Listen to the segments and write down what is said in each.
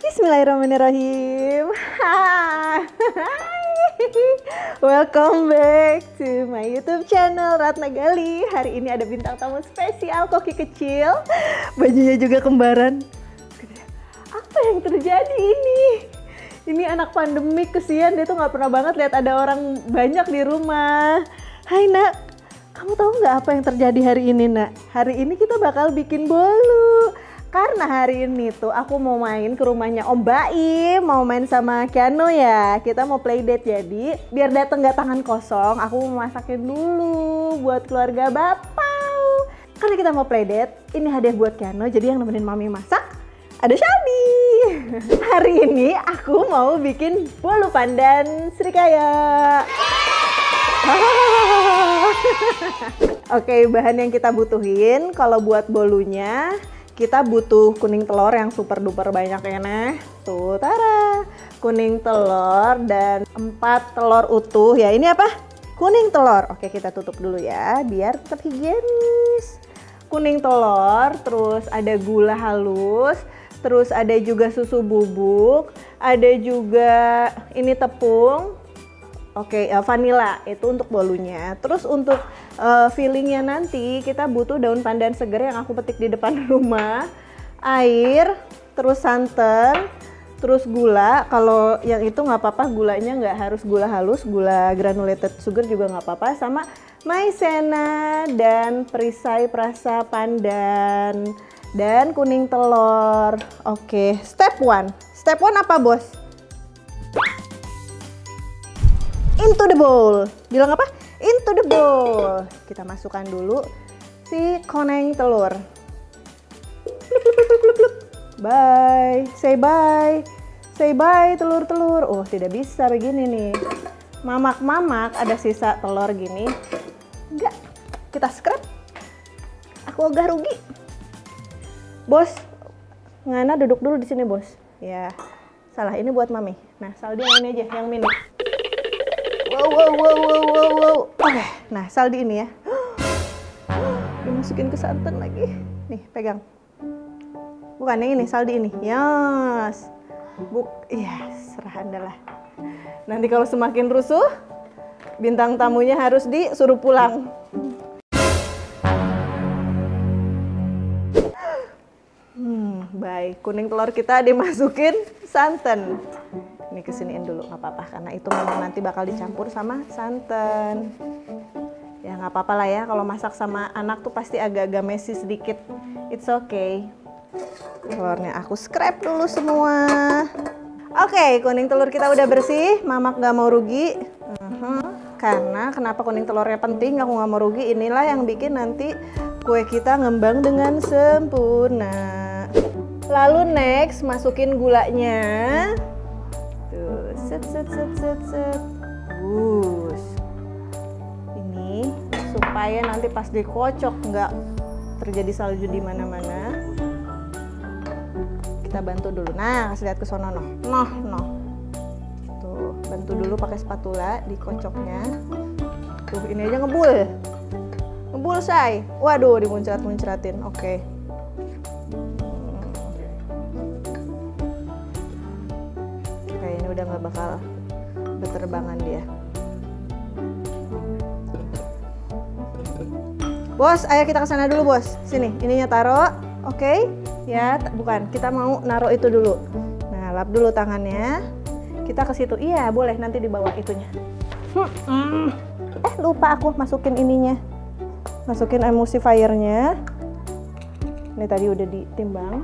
Bismillahirrahmanirrahim. Hai. Welcome back to my YouTube channel Ratna Gali. Hari ini ada bintang tamu spesial, Koki kecil. Bajunya juga kembaran. Apa yang terjadi ini? Ini anak pandemik, kesian dia tuh nggak pernah banget lihat ada orang banyak di rumah. Hai nak, kamu tahu nggak apa yang terjadi hari ini nak? Hari ini kita bakal bikin bolu. Karena hari ini tuh aku mau main ke rumahnya Om Baim, mau main sama Keanu ya. Kita mau playdate, jadi biar dateng gak tangan kosong, aku mau masakin dulu buat keluarga Bapau. Karena kita mau playdate, ini hadiah buat Keanu, jadi yang nemenin Mami masak ada Shelby. Hari ini aku mau bikin bolu pandan Srikaya. Oke, bahan yang kita butuhin kalau buat bolunya, kita butuh kuning telur yang super duper banyak ya nah. Tuh, tara. Kuning telur dan 4 telur utuh ya. Ini apa? Kuning telur. Oke, kita tutup dulu ya biar tetap higienis. Kuning telur, terus ada gula halus, terus ada juga susu bubuk, ada juga ini tepung. Oke, vanila itu untuk bolunya. Terus untuk fillingnya nanti kita butuh daun pandan segar yang aku petik di depan rumah, air, terus santan, terus gula. Kalau yang itu nggak apa-apa, gulanya nggak harus gula halus, gula granulated sugar juga nggak apa-apa, sama maizena dan perisai perasa pandan dan kuning telur. Oke, step 1. Step 1 apa bos? Into the bowl. Bilang apa? Into the bowl. Kita masukkan dulu si koneng telur. Bye. Say bye. Say bye telur-telur. Oh, tidak bisa begini nih. Mamak-mamak ada sisa telur gini. Enggak. Kita scrap. Aku agak rugi. Bos, Ngana duduk dulu di sini, Bos. Ya. Salah, ini buat Mami. Nah, Saldi yang ini aja, yang mini. Wow. Oke, nah Saldi ini ya. Dimasukin ke santan lagi. Nih, pegang. Bukan yang ini, Saldi ini. Yes. Serah Anda lah. Nanti kalau semakin rusuh, bintang tamunya harus disuruh pulang. Baik, kuning telur kita dimasukin santan. Ini kesiniin dulu, nggak apa-apa karena itu memang nanti bakal dicampur sama santan. Ya nggak apa-apa lah ya, kalau masak sama anak tuh pasti agak-agak messy sedikit. It's okay. Telurnya aku scrap dulu semua. Oke, kuning telur kita udah bersih, mamak nggak mau rugi. Karena kenapa kuning telurnya penting, aku nggak mau rugi. Inilah yang bikin nanti kue kita ngembang dengan sempurna. Lalu next, masukin gulanya. Set. Ini supaya nanti pas dikocok nggak terjadi salju di mana-mana. Kita bantu dulu. Nah, kasih lihat ke sono noh. Tuh, bantu dulu pakai spatula dikocoknya. Tuh, ini aja ngebul say. Waduh, dimuncrat-muncratin. Oke. Udah nggak bakal berterbangan dia. Bos, ayo kita ke sana dulu bos. Sini, ininya taruh. Oke. Ya, bukan. Kita mau naruh itu dulu. Nah, lap dulu tangannya. Kita ke situ. Iya, boleh nanti di bawah itunya. Lupa aku masukin ininya. Masukin emulsifiernya. Ini tadi udah ditimbang.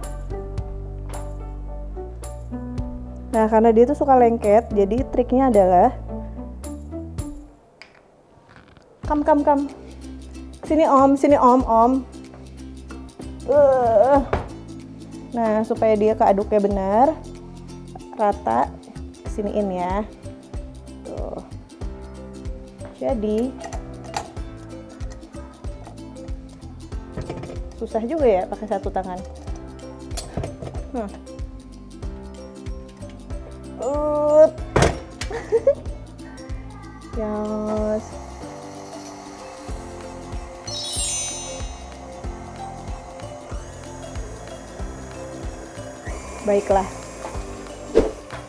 Nah, karena dia tuh suka lengket, jadi triknya adalah kam. Sini om. Nah, supaya dia keaduknya benar, rata, kesiniin ya. Tuh. Jadi susah juga ya pakai satu tangan. Yes. Baiklah.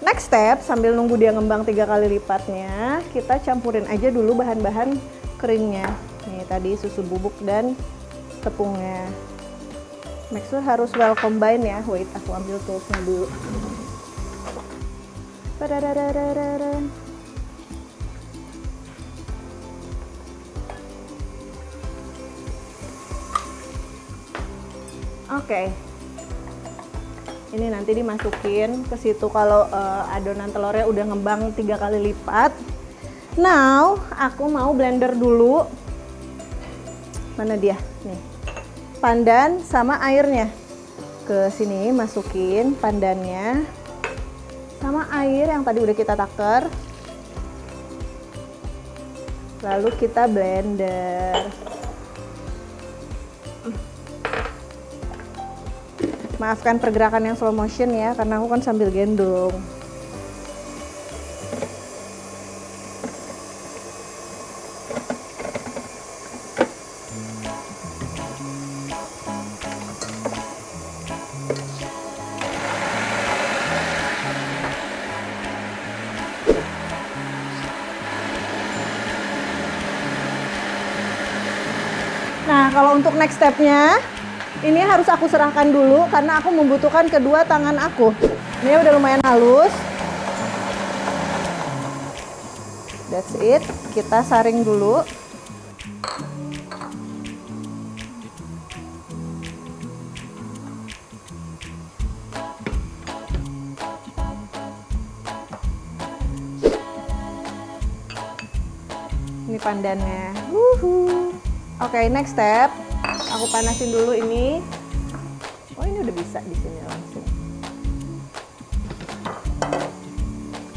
Next step, sambil nunggu dia ngembang 3 kali lipatnya, kita campurin aja dulu bahan-bahan keringnya. Nih tadi susu bubuk dan tepungnya. Make sure harus well combine ya. Wait, aku ambil toolsnya dulu. Oke. Ini nanti dimasukin ke situ kalau adonan telurnya udah ngembang 3 kali lipat. Now, aku mau blender dulu. Mana dia? Nih. Pandan sama airnya. Ke sini masukin pandannya sama air yang tadi udah kita taker. Lalu kita blender. Maafkan pergerakan yang slow motion ya, karena aku kan sambil gendong. Nah, kalau untuk next stepnya, ini harus aku serahkan dulu karena aku membutuhkan kedua tangan aku. Ini udah lumayan halus. That's it. Kita saring dulu. Ini pandannya. Oke, next step. Aku panasin dulu ini. Oh, ini udah bisa di sini langsung.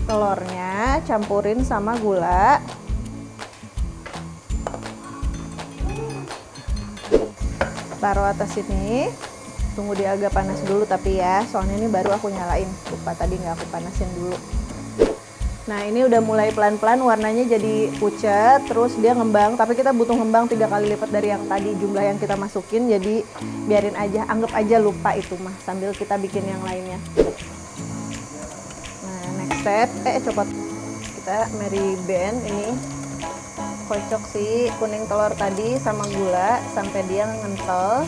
Telurnya campurin sama gula. Taruh atas sini. Tunggu dia agak panas dulu tapi ya, soalnya ini baru aku nyalain. Lupa tadi nggak aku panasin dulu. Nah, ini udah mulai pelan-pelan warnanya jadi pucat, terus dia ngembang, tapi kita butuh ngembang 3 kali lipat dari yang tadi jumlah yang kita masukin, jadi biarin aja, anggap aja lupa itu mah, sambil kita bikin yang lainnya. Nah, next step, copot. Kita Mary Band ini, kocok si kuning telur tadi sama gula sampai dia ngentel.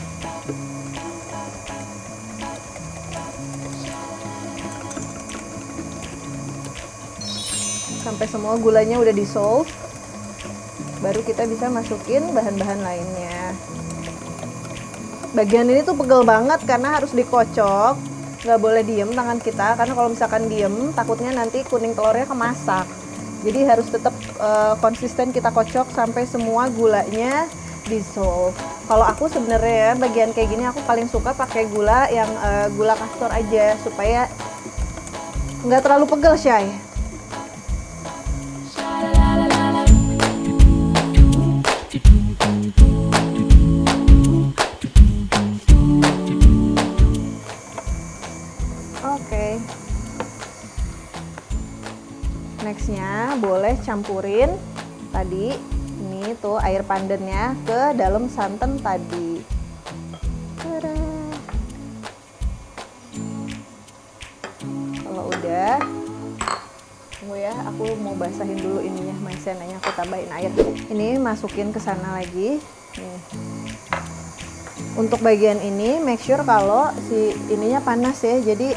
Sampai semua gulanya udah dissolve, baru kita bisa masukin bahan-bahan lainnya. Bagian ini tuh pegel banget karena harus dikocok, nggak boleh diem tangan kita, karena kalau misalkan diem takutnya nanti kuning telurnya kemasak. Jadi harus tetap konsisten kita kocok sampai semua gulanya dissolve. Kalau aku sebenarnya bagian kayak gini aku paling suka pakai gula yang gula kastor aja supaya nggak terlalu pegel, Syai. Oke. Nextnya boleh campurin tadi ini tuh air pandannya ke dalam santan tadi. Kalau udah, tunggu ya, aku mau basahin dulu ininya, maizenanya aku tambahin air. Ini masukin ke sana lagi. Nih. Untuk bagian ini make sure kalau si ininya panas ya, jadi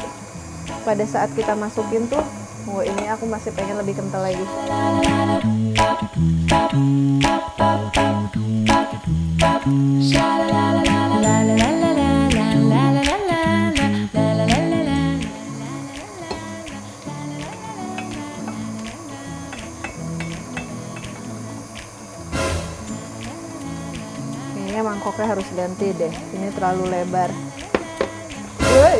pada saat kita masukin tuh, oh ini aku masih pengen lebih kental lagi. Kayaknya mangkoknya harus ganti deh, ini terlalu lebar. Woi.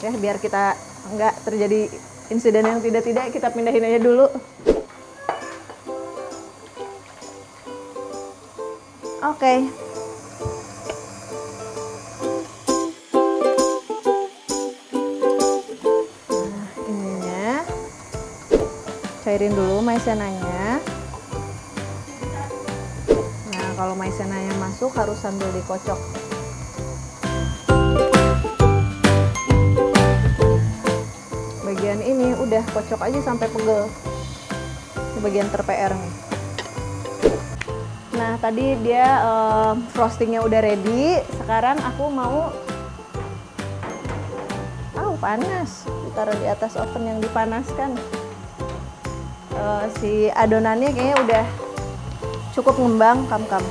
Ya, biar kita nggak terjadi insiden yang tidak-tidak, kita pindahin aja dulu. Oke. Nah, ininya cairin dulu maizenanya. Nah, kalau maizenanya masuk harus sambil dikocok. udah kocok aja sampai pegel. Ini bagian ter-PR nih. Nah, tadi dia frostingnya udah ready. Sekarang aku mau panas, ditaruh di atas oven yang dipanaskan. Si adonannya kayaknya udah cukup ngembang, kam-kam.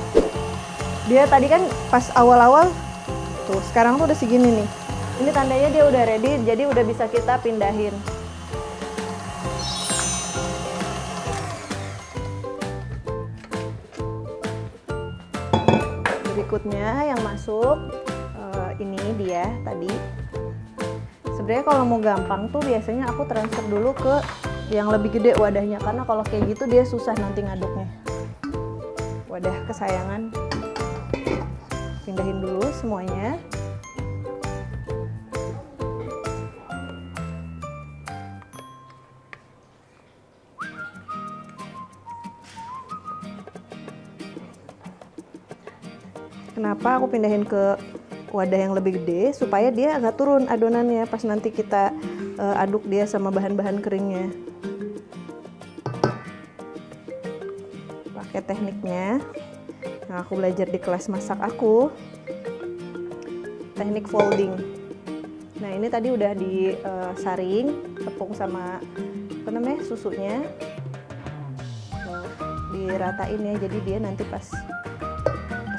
Dia tadi kan pas awal-awal tuh, sekarang tuh udah segini nih. Ini tandanya dia udah ready, jadi udah bisa kita pindahin. Berikutnya yang masuk ini dia tadi. Sebenarnya kalau mau gampang tuh biasanya aku transfer dulu ke yang lebih gede wadahnya, karena kalau kayak gitu dia susah nanti ngaduknya. Wadah kesayangan, pindahin dulu semuanya. Kenapa aku pindahin ke wadah yang lebih gede? Supaya dia agak turun adonannya pas nanti kita aduk dia sama bahan-bahan keringnya. Pakai tekniknya yang aku belajar di kelas masak aku, teknik folding. Nah, ini tadi udah disaring tepung sama apa namanya, susunya, diratain ya, jadi dia nanti pas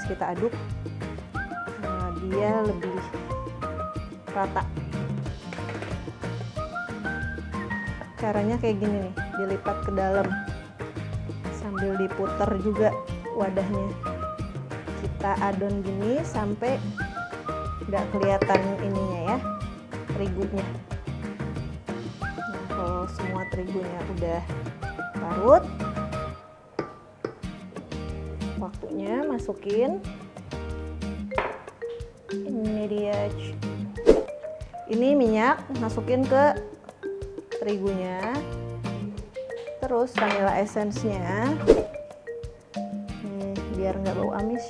kita aduk dia lebih rata. Caranya kayak gini nih, dilipat ke dalam sambil diputer juga wadahnya. Kita adon gini sampai nggak kelihatan ininya ya, terigunya. Nah, kalau semua terigunya udah larut, waktunya masukin ini dia. Ini minyak, masukin ke terigunya, terus vanilla essence-nya biar nggak bau amis.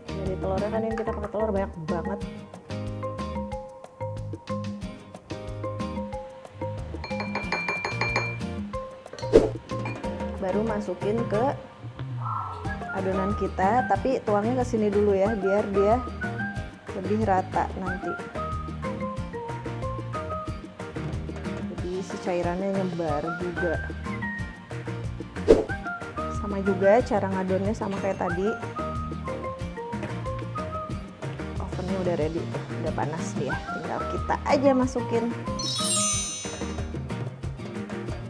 Dari telurnya kan, ini kita pakai telur banyak banget. Baru masukin ke adonan kita, tapi tuangnya ke sini dulu ya, biar dia lebih rata nanti. Jadi si cairannya nyebar juga. Sama juga cara ngadonnya sama kayak tadi. Ovennya udah ready, udah panas dia. Tinggal kita aja masukin.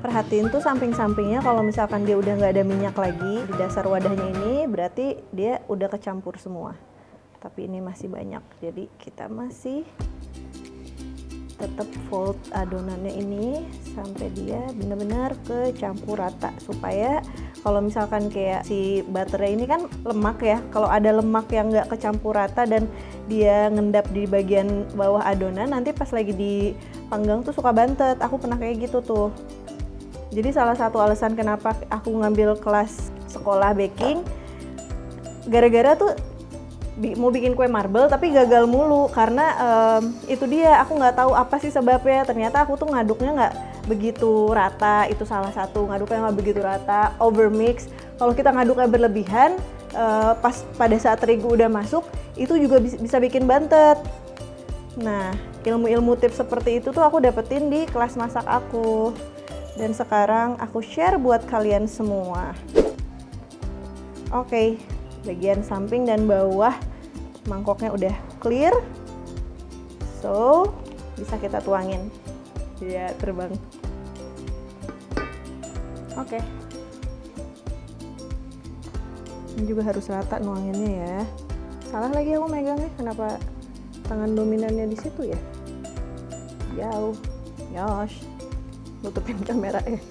Perhatiin tuh samping-sampingnya, kalau misalkan dia udah nggak ada minyak lagi di dasar wadahnya ini, berarti dia udah kecampur semua. Tapi ini masih banyak, jadi kita masih tetap fold adonannya ini sampai dia benar-benar kecampur rata, supaya kalau misalkan kayak si butternya ini kan lemak ya, kalau ada lemak yang nggak kecampur rata dan dia ngendap di bagian bawah adonan, nanti pas lagi dipanggang tuh suka bantet. Aku pernah kayak gitu tuh. Jadi salah satu alasan kenapa aku ngambil kelas sekolah baking, gara-gara tuh mau bikin kue marble tapi gagal mulu, karena itu dia, aku nggak tahu apa sih sebabnya. Ternyata aku tuh ngaduknya nggak begitu rata, itu salah satu, ngaduknya nggak begitu rata, overmix. Kalau kita ngaduknya berlebihan, pas pada saat terigu udah masuk, itu juga bisa bikin bantet. Nah, ilmu-ilmu tips seperti itu tuh aku dapetin di kelas masak aku. Dan sekarang aku share buat kalian semua. Oke, bagian samping dan bawah mangkoknya udah clear. So, bisa kita tuangin. Dia terbang. Oke. Ini juga harus rata nuanginnya ya. Salah lagi aku megangnya, kenapa tangan dominannya di situ ya? Jauh. Yosh. Nutupin kamera ya.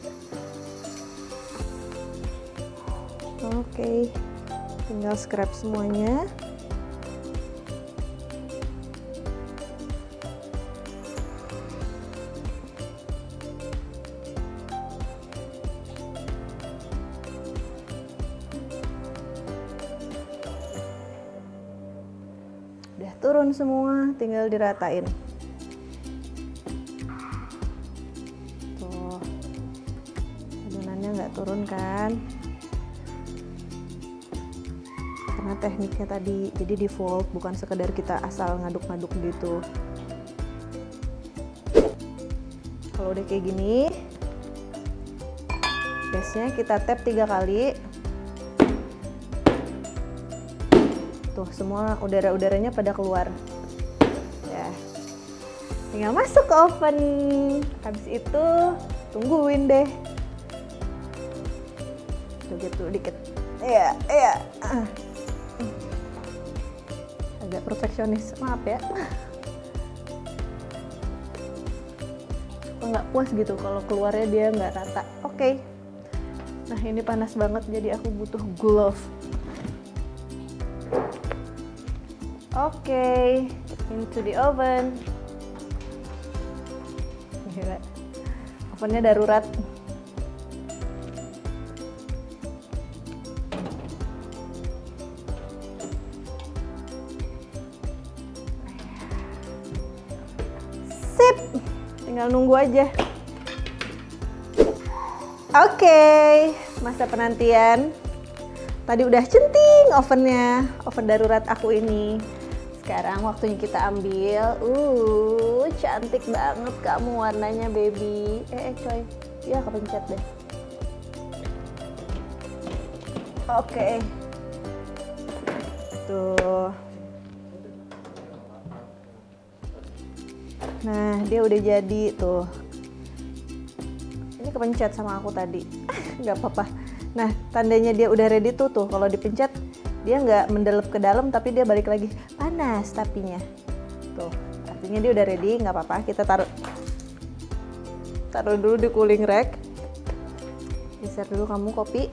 Oke, tinggal scrap semuanya. Udah turun semua, tinggal diratain. turunkan. Karena tekniknya tadi, jadi di fold, bukan sekedar kita asal ngaduk-ngaduk gitu. Kalau udah kayak gini, base-nya kita tap 3 kali. Tuh, semua udara-udaranya pada keluar. Ya. Tinggal masuk ke oven. Habis itu tungguin deh. Joget dulu dikit. Iya. Agak perfeksionis, maaf ya. Nggak puas gitu kalau keluarnya dia nggak rata. Oke. Nah, ini panas banget jadi aku butuh glove. Oke, into the oven. Gila. Ovennya darurat. Sip, tinggal nunggu aja. Oke, masa penantian. Tadi udah centing ovennya, oven darurat aku ini. Sekarang waktunya kita ambil. Cantik banget kamu warnanya, baby. Coy, ya kepencet deh. Oke. Tuh. Nah, dia udah jadi tuh. Ini kepencet sama aku tadi. Nggak apa-apa. Nah, tandanya dia udah ready tuh. Kalau dipencet, dia nggak mendelep ke dalam, tapi dia balik lagi. Panas tapinya. Tuh, artinya dia udah ready, nggak apa-apa. Kita taruh dulu di cooling rack. Geser dulu kamu kopi.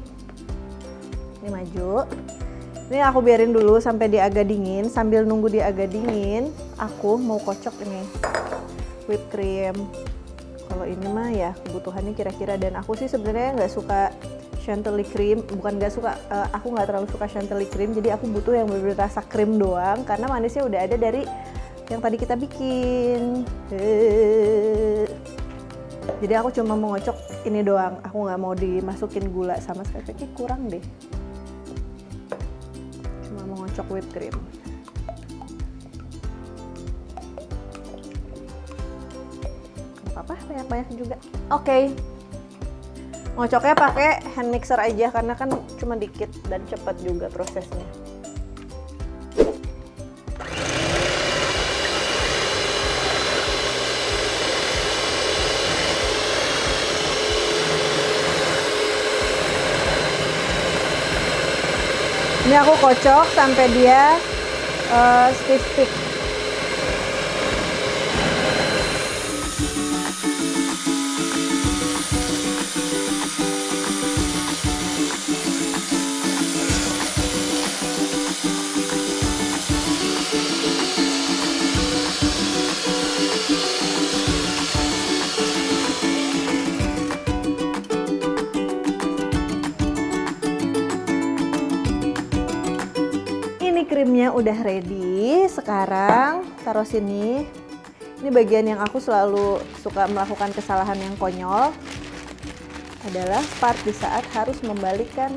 Ini maju. Ini aku biarin dulu sampai dia agak dingin. Sambil nunggu dia agak dingin, aku mau kocok ini whipped cream. Kalau ini mah ya kebutuhannya kira-kira, dan aku sih sebenarnya nggak suka chantilly cream, bukan nggak suka, aku nggak terlalu suka chantilly cream, jadi aku butuh yang bener-bener rasa krim doang, karena manisnya udah ada dari yang tadi kita bikin. Jadi aku cuma mau ngocok ini doang, aku nggak mau dimasukin gula sama sekali, kayaknya kurang deh. Cuma mau ngocok whipped cream. Apa banyak-banyak juga. Oke. Ngocoknya pakai hand mixer aja karena kan cuma dikit dan cepat juga prosesnya. Ini aku kocok sampai dia stiff. Krimnya udah ready, sekarang taruh sini. Ini bagian yang aku selalu suka melakukan kesalahan yang konyol, adalah part di saat harus membalikkan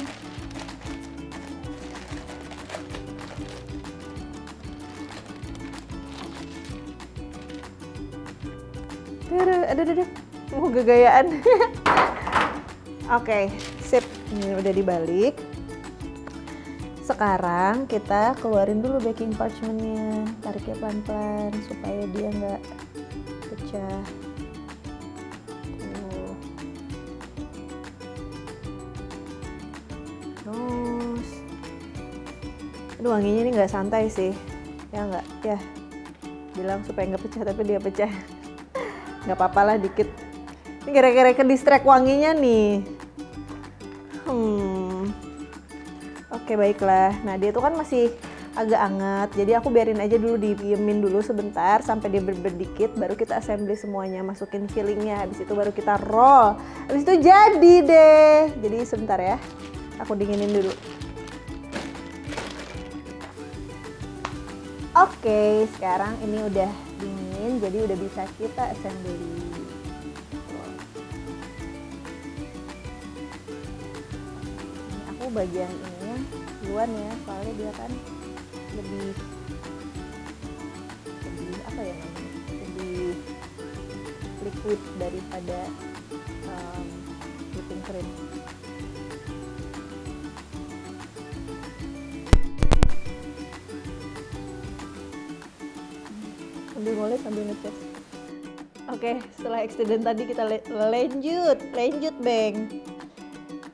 aduh, mau gegayaan. Oke, sip, ini udah dibalik. Sekarang kita keluarin dulu baking parchmentnya, tariknya pelan-pelan supaya dia nggak pecah. Terus, aduh wanginya ini nggak santai sih, ya nggak, ya bilang supaya nggak pecah tapi dia pecah. Nggak apa-apa lah dikit. Ini gara-gara ke distract wanginya nih. Oke, baiklah. Nah, dia tuh kan masih agak hangat, jadi aku biarin aja dulu, didiemin dulu sebentar sampai dia berdikit, baru kita assembly semuanya, masukin fillingnya, habis itu baru kita roll. Habis itu jadi deh. Jadi sebentar ya, aku dinginin dulu. Oke, sekarang ini udah dingin, jadi udah bisa kita assembly. bagian ininya duluan ya, soalnya dia kan lebih apa ya namanya, lebih liquid daripada whipping cream. Sambil ngulik sambil ngecas. Oke, setelah accident tadi kita lanjut Bang.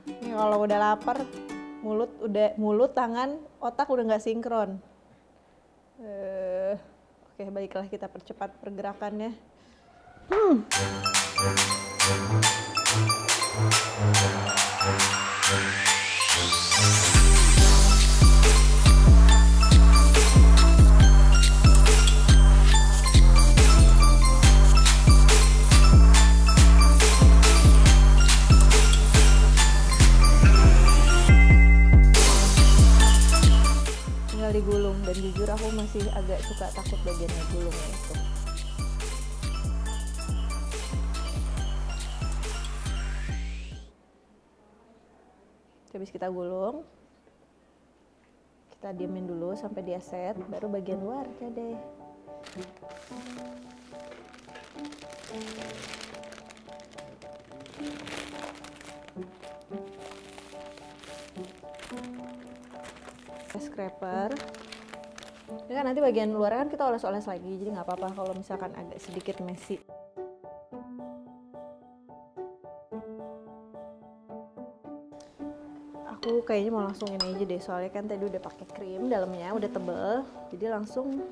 Ini kalau udah lapar, mulut, tangan, otak udah nggak sinkron. Oke, baiklah kita percepat pergerakannya. Digulung, dan jujur aku masih agak suka takut bagiannya gulungnya itu. Habis kita gulung, kita diemin dulu sampai dia set, baru bagian luarnya deh. Scraper. Ini kan nanti bagian luar kan kita oles-oles lagi, jadi nggak apa-apa kalau misalkan agak sedikit messy. Aku kayaknya mau langsung ini aja deh, soalnya kan tadi udah pakai krim dalamnya, udah tebel, jadi langsung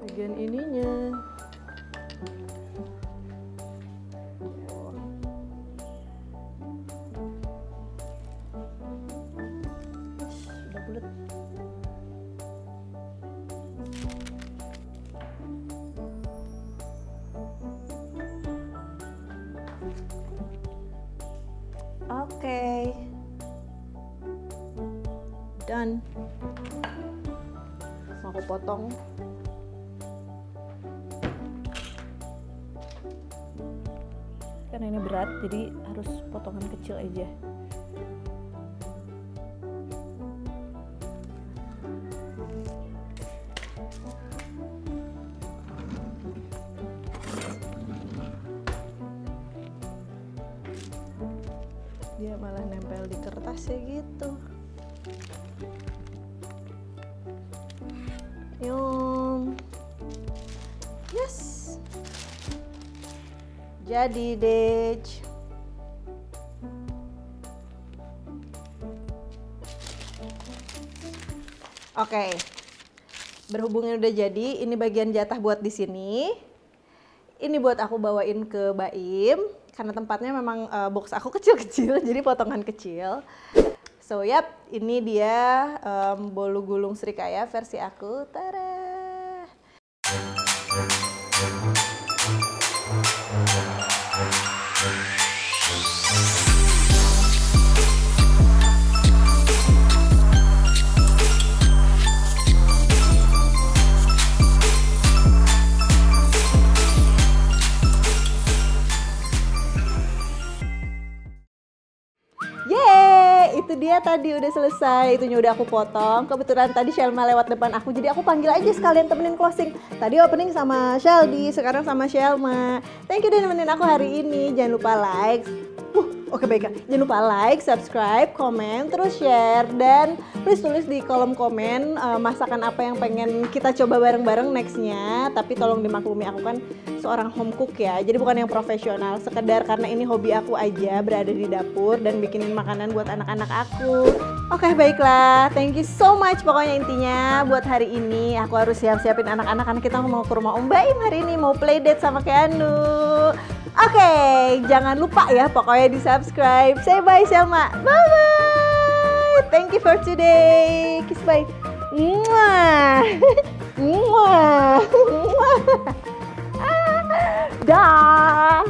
bagian ininya. Oke, done. Aku potong. Karena ini berat, jadi harus potongan kecil aja. Dia malah nempel di kertasnya gitu. Yum. Yes. Jadi deh. Oke. Berhubungnya udah jadi, ini bagian jatah buat di sini. Ini buat aku bawain ke Baim. Karena tempatnya memang box aku kecil-kecil, jadi potongan kecil. So yap, ini dia bolu gulung Srikaya versi aku. Tada! Itu dia tadi udah selesai, itunya udah aku potong. Kebetulan tadi Shelma lewat depan aku, jadi aku panggil aja sekalian temenin closing. Tadi opening sama Sheldi, sekarang sama Shelma. Thank you udah nemenin aku hari ini. Jangan lupa like. Oke baik, jangan lupa like, subscribe, komen, terus share, dan please tulis di kolom komen masakan apa yang pengen kita coba bareng-bareng nextnya. Tapi tolong dimaklumi, aku kan seorang home cook ya, jadi bukan yang profesional, sekedar karena ini hobi aku aja berada di dapur dan bikinin makanan buat anak-anak aku. Oke baiklah, thank you so much. Pokoknya intinya buat hari ini aku harus siap-siapin anak-anak karena kita mau ke rumah Om Baim hari ini, mau playdate sama Keanu. Oke, jangan lupa ya pokoknya di subscribe. Say bye Shelma. Bye bye. Thank you for today. Kiss bye. Mwah. Mwah. Mwah. Dah.